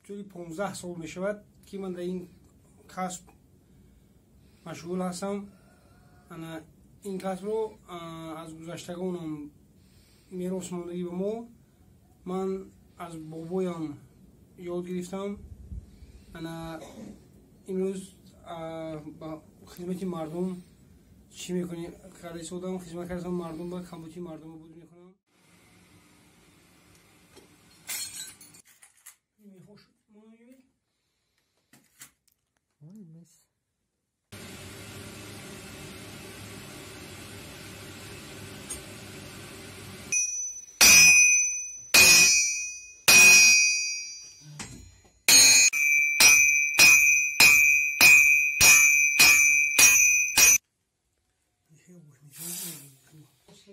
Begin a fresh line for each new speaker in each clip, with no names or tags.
حدود 15 سال می شود که من در این کسب مشغول هستم. انا این کسب رو از گذشتگانم میراث ماندگی به ما، من از بابایم یاد گرفتم. انا امروز با خدمت مردم چی میکنی کرده سودم، خدمت کردم مردم با کمبودی مردم رو بود میکنم.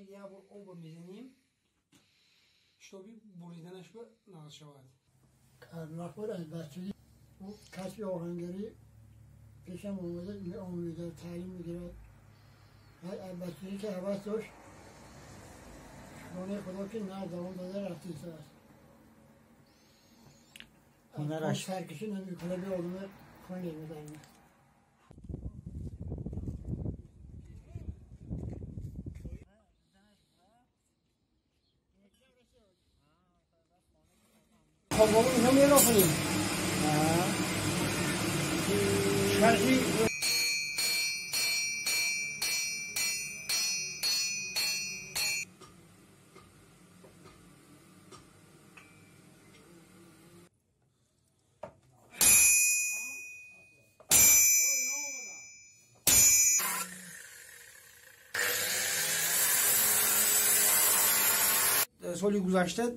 یه بار آب میزنیم شتابی بریدنش به نقض شود.
نخور از بچگی کسب آهنگری پیشم آموزه تعلیم میگیرد. از بچگی که حوض داشت شانه خدا که نه دوام داده رفتی است. از سرکشی نمیکنه به آدم خانه میدنه. خب بابا اینها میرا کنیم شرقی سالی گذشته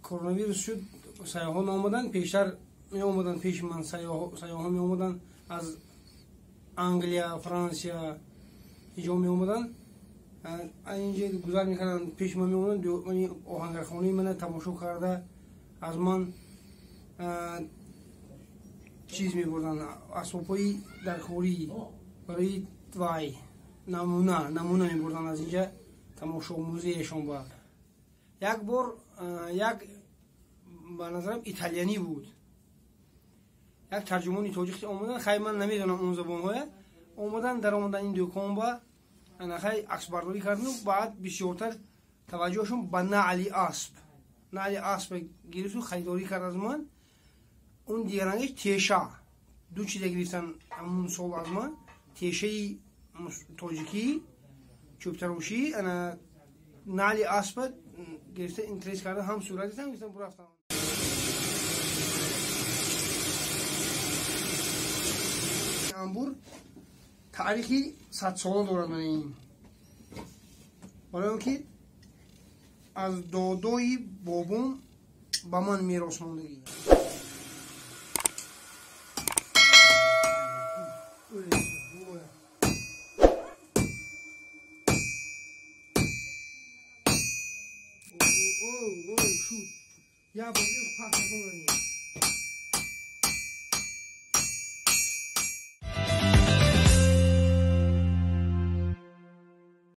کرونا ویروس شد، سیاحان آمدن. پیشتر می آمدن پیش من سیاحان می آمدن از انگلیا، فرانسه اینجا می آمدن. اینجا گذر میکردن پیش من می آمدن. من آهنگرخانه من تماشا کرده از من چیز می بردن، اسباب‌های درکاری برای وای نمونه می بردن از اینجا تماشا موزیشون بود. یک بار یک به نظرم ایتالیانی بود، یک ترجمان تاجیکی آمدن. خیلی من نمیدونم اون زبان‌های آمدن در آمدن این دکان با انا خیلی عکس برداری کردن و بعد بسیارتر توجهشون به نعل اسب گرفت و خریداری کرد از من. اون دیگرانش تیشه دو چیز گرفتن همون سال از من، تیشه تاجیکی چوبتروشی انا نعل اسب گرفته اینترس کرده، هم صورت هم گرفتن برو رفتن. انبور تاریخی 100 ساله دارد. من این برای اینکه از دادای بابام با من میراث ماندگی. یا بابی پاس کنونی